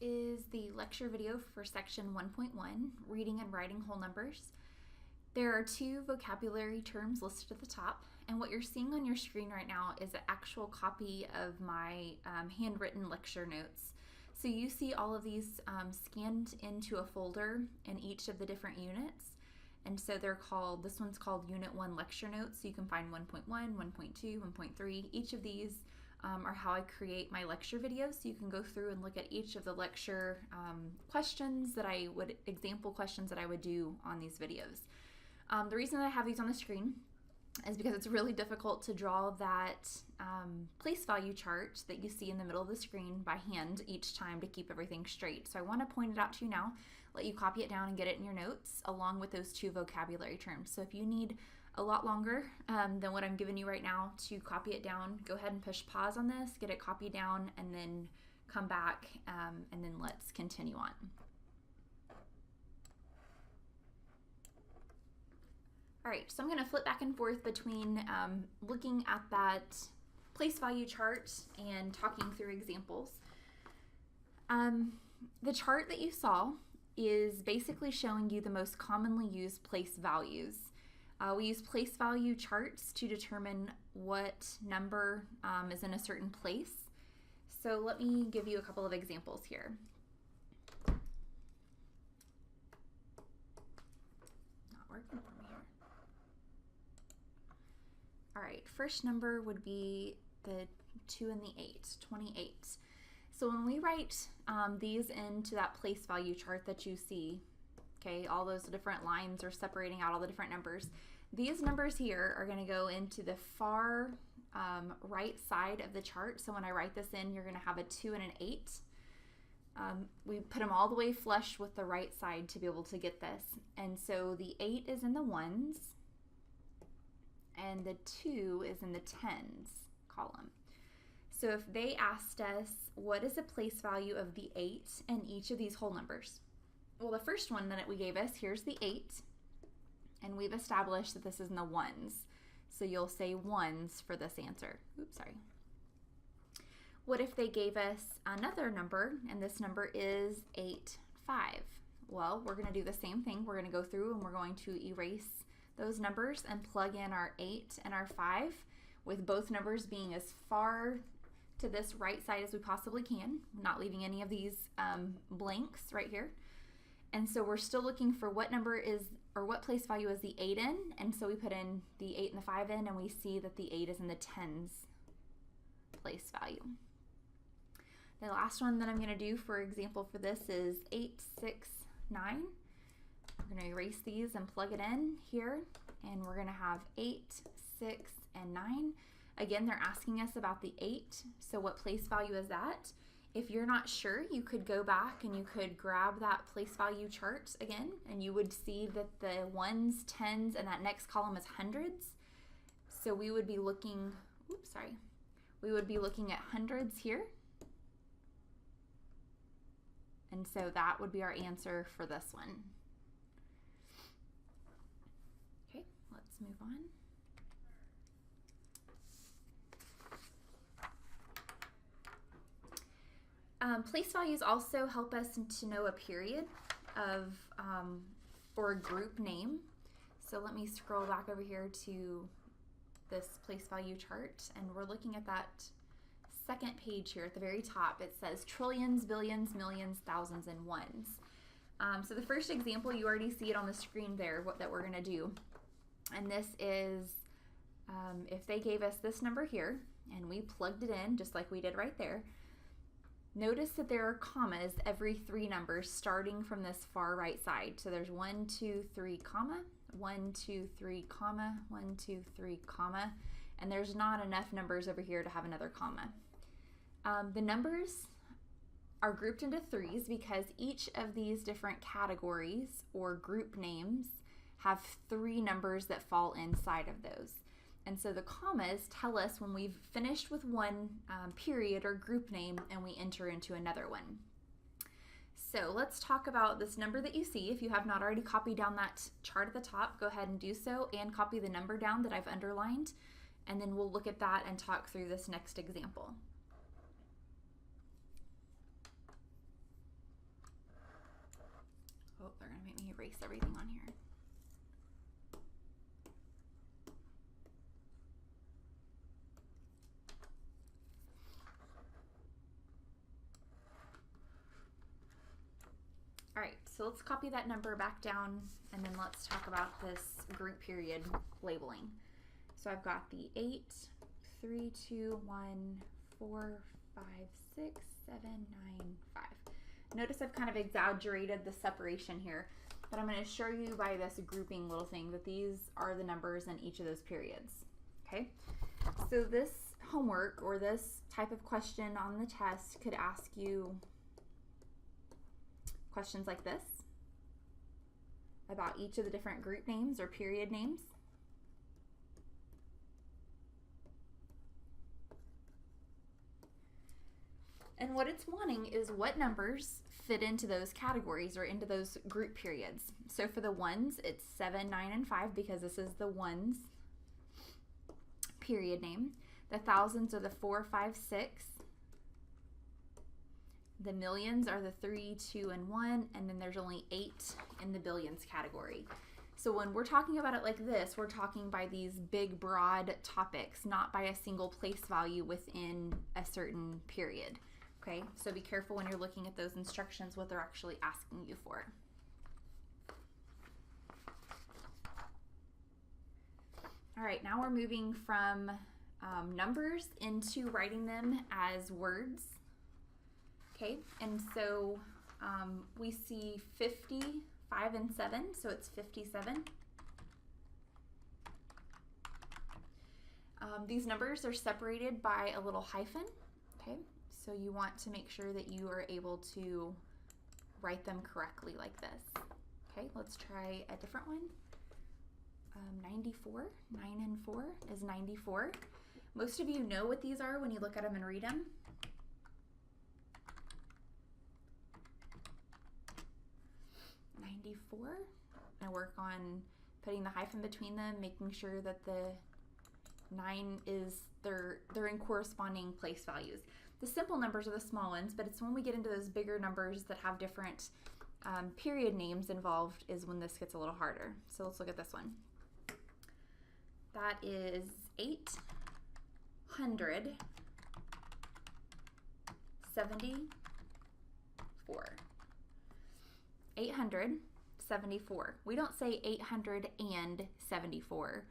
is the lecture video for section 1.1, reading and writing whole numbers. There are two vocabulary terms listed at the top, and what you're seeing on your screen right now is an actual copy of my handwritten lecture notes. So you see all of these scanned into a folder in each of the different units. And so they're called, this one's called Unit 1 Lecture Notes. So you can find 1.1, 1.2, 1.3. Each of these are how I create my lecture videos. So you can go through and look at each of the lecture questions that I would, example questions that I would do on these videos. The reason that I have these on the screen is because it's really difficult to draw that place value chart that you see in the middle of the screen by hand each time to keep everything straight. So I want to point it out to you now, let you copy it down and get it in your notes along with those two vocabulary terms. So if you need a lot longer than what I'm giving you right now to copy it down, go ahead and push pause on this, get it copied down, and then come back and then let's continue on. All right, so I'm going to flip back and forth between looking at that place value chart and talking through examples. The chart that you saw is basically showing you the most commonly used place values. We use place value charts to determine what number is in a certain place. So let me give you a couple of examples here. Not working for me here. All right, first number would be the 2 and the 8, 28. So when we write these into that place value chart that you see, okay, all those different lines are separating out all the different numbers. These numbers here are going to go into the far right side of the chart. So when I write this in, you're going to have a 2 and an 8. We put them all the way flush with the right side to be able to get this. And so the 8 is in the ones and the 2 is in the tens column. So if they asked us, what is the place value of the 8 in each of these whole numbers? Well, the first one that we gave us, here's the 8, and we've established that this is in the ones. So you'll say ones for this answer. Oops, sorry. What if they gave us another number, and this number is 8, 5? Well, we're going to do the same thing. We're going to go through and we're going to erase those numbers and plug in our 8 and our 5, with both numbers being as far to this right side as we possibly can, not leaving any of these blanks right here. And so we're still looking for what number is, or what place value is the 8 in, and so we put in the 8 and the 5 in, and we see that the 8 is in the tens place value. The last one that I'm going to do for example for this is 8, 6, 9. We're going to erase these and plug it in here, and we're going to have 8, 6, and 9. Again, they're asking us about the 8, so what place value is that? If you're not sure, you could go back and you could grab that place value chart again, and you would see that the ones, tens, and that next column is hundreds. So we would be looking, oops, sorry. We would be looking at hundreds here. And so that would be our answer for this one. Okay, let's move on. Place values also help us to know a period of or a group name. So let me scroll back over here to this place value chart, and we're looking at that second page here at the very top. It says trillions, billions, millions, thousands, and ones. So the first example, you already see it on the screen there, that we're going to do. And this is if they gave us this number here and we plugged it in just like we did right there. Notice that there are commas every 3 numbers starting from this far right side. So there's 1, 2, 3, comma, 1, 2, 3, comma, 1, 2, 3, comma, and there's not enough numbers over here to have another comma. The numbers are grouped into 3s because each of these different categories or group names have 3 numbers that fall inside of those. And so the commas tell us when we've finished with one period or group name and we enter into another one. So let's talk about this number that you see. If you have not already copied down that chart at the top, go ahead and do so and copy the number down that I've underlined, and then we'll look at that and talk through this next example. erase everything on here. All right, so let's copy that number back down, and then let's talk about this group period labeling. So I've got the 8, 3, 2, 1, 4, 5, 6, 7, 9, 5. Notice I've kind of exaggerated the separation here, but I'm going to show you by this grouping little thing that these are the numbers in each of those periods. Okay, so this homework or this type of question on the test could ask you questions like this about each of the different group names or period names. And what it's wanting is what numbers fit into those categories or into those group periods. So for the ones, it's 7, 9, and 5 because this is the ones period name. The thousands are the 4, 5, 6. The millions are the 3, 2, and 1, and then there's only 8 in the billions category. So when we're talking about it like this, we're talking by these big, broad topics, not by a single place value within a certain period. Okay, so be careful when you're looking at those instructions, what they're actually asking you for. All right, now we're moving from numbers into writing them as words. Okay, and so we see 50, 5, and 7, so it's 57. These numbers are separated by a little hyphen, okay? So you want to make sure that you are able to write them correctly like this. Okay, let's try a different one. 94, 9 and 4 is 94. Most of you know what these are when you look at them and read them. I work on putting the hyphen between them, making sure that the 9 is, they're in corresponding place values. The simple numbers are the small ones, but it's when we get into those bigger numbers that have different period names involved is when this gets a little harder. So let's look at this one. That is 874. 874. We don't say 874.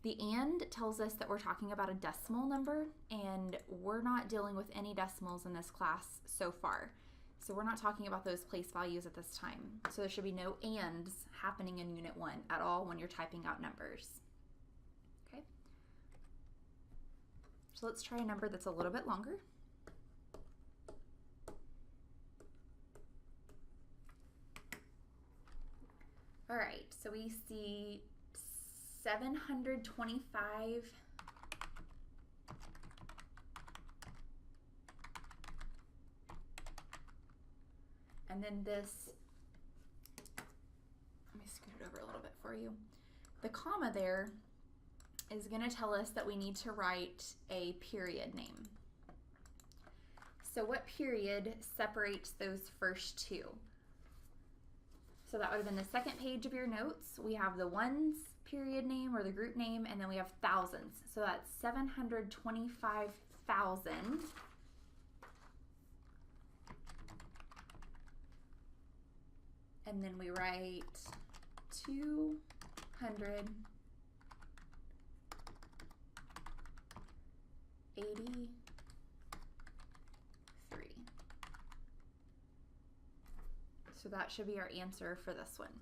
The and tells us that we're talking about a decimal number, and we're not dealing with any decimals in this class so far. So we're not talking about those place values at this time. So there should be no ands happening in Unit 1 at all when you're typing out numbers. Okay. So let's try a number that's a little bit longer. All right, so we see 725 and then this, let me scoot it over a little bit for you. The comma there is going to tell us that we need to write a period name. So what period separates those first two? So that would have been the second page of your notes. We have the ones period name or the group name, and then we have thousands. So that's 725,000. And then we write 283. So that should be our answer for this one.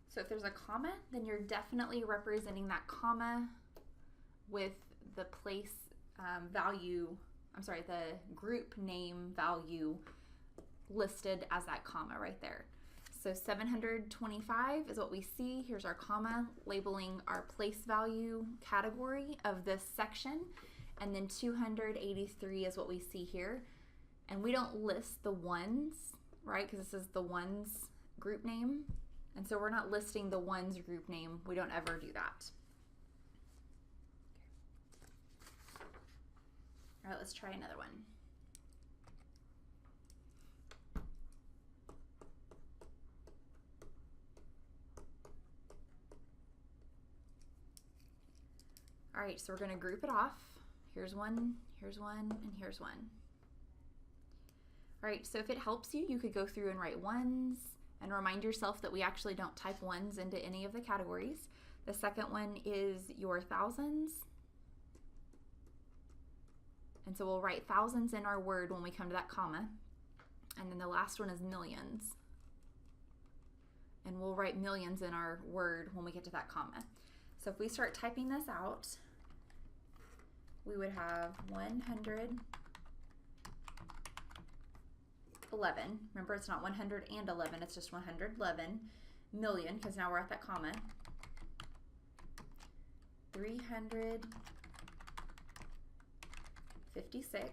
So if there's a comma, then you're definitely representing that comma with the place value, the group name value listed as that comma right there. So 725 is what we see. Here's our comma labeling our place value category of this section. And then 283 is what we see here. And we don't list the ones, right? Because this is the ones group name. And so we're not listing the ones group name. We don't ever do that. All right, let's try another one. All right, so we're going to group it off. Here's one, and here's one. All right, so if it helps you, you could go through and write ones and remind yourself that we actually don't type ones into any of the categories. The second one is your thousands. And so we'll write thousands in our word when we come to that comma. And then the last one is millions. And we'll write millions in our word when we get to that comma. So if we start typing this out, we would have 111. Remember, it's not 111, it's just 111 million, because now we're at that comma. 356.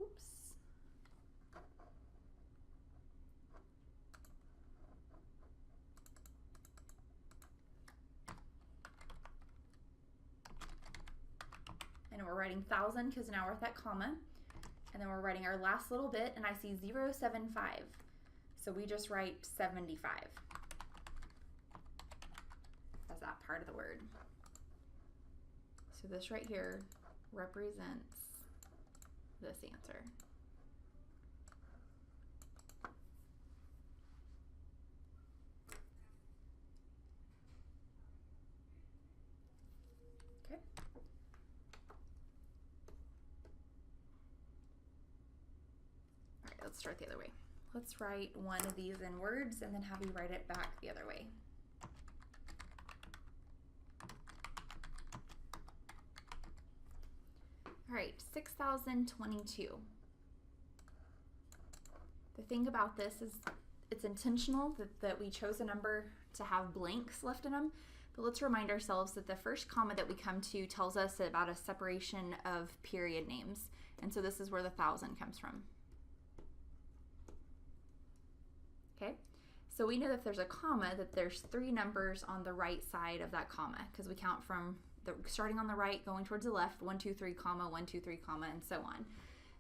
Oops. And we're writing 1,000 because now we're at that comma. And then we're writing our last little bit, and I see 075. So we just write 75 as that part of the word. So this right here represents this answer. Okay. All right, let's start the other way. Let's write one of these in words and then have you write it back the other way. All right, 6,022. The thing about this is it's intentional that we chose a number to have blanks left in them, but let's remind ourselves that the first comma that we come to tells us about a separation of period names. And so this is where the 1,000 comes from. Okay, so we know that if there's a comma that there's 3 numbers on the right side of that comma, because we count from starting on the right, going towards the left, 1, 2, 3, comma, 1, 2, 3, comma, and so on.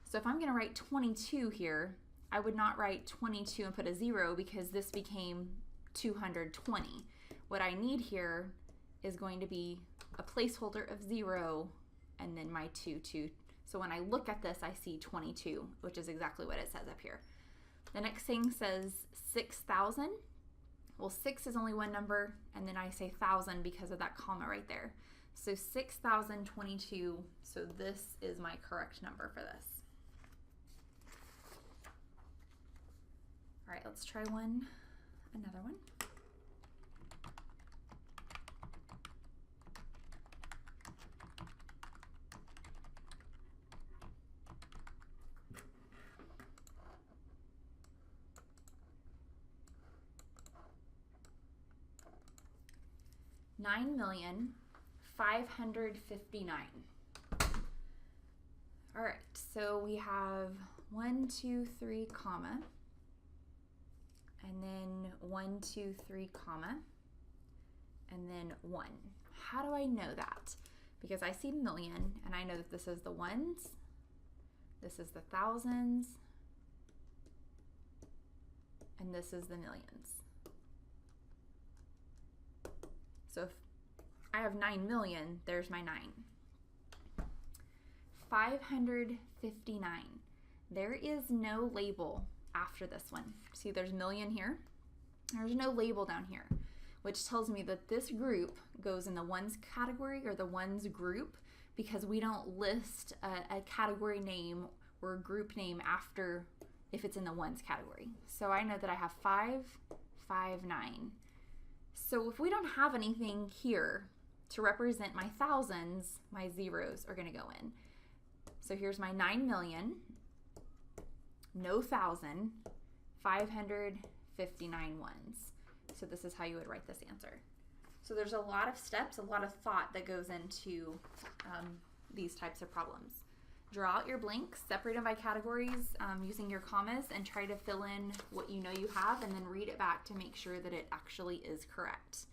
So if I'm going to write 22 here, I would not write 22 and put a 0 because this became 220. What I need here is going to be a placeholder of 0 and then my 2, 2. So when I look at this, I see 22, which is exactly what it says up here. The next thing says 6,000. Well, 6 is only one number, and then I say 1,000 because of that comma right there. So 6,022, so this is my correct number for this. All right, let's try another one. $9,559,000. All right, so we have 1, 2, 3, comma, and then 1, 2, 3, comma, and then 1. How do I know that? Because I see million, and I know that this is the ones, this is the thousands, and this is the millions. So if I have 9 million, there's my 9. 559. There is no label after this one. See, there's million here. There's no label down here, which tells me that this group goes in the ones category or the ones group because we don't list a category name or a group name after if it's in the ones category. So I know that I have 559. So if we don't have anything here to represent my thousands, my zeros are going to go in. So here's my 9 million, no thousand, 559 ones. So this is how you would write this answer. So there's a lot of steps, a lot of thought that goes into these types of problems. Draw out your blanks, separate them by categories using your commas, and try to fill in what you know you have, and then read it back to make sure that it actually is correct.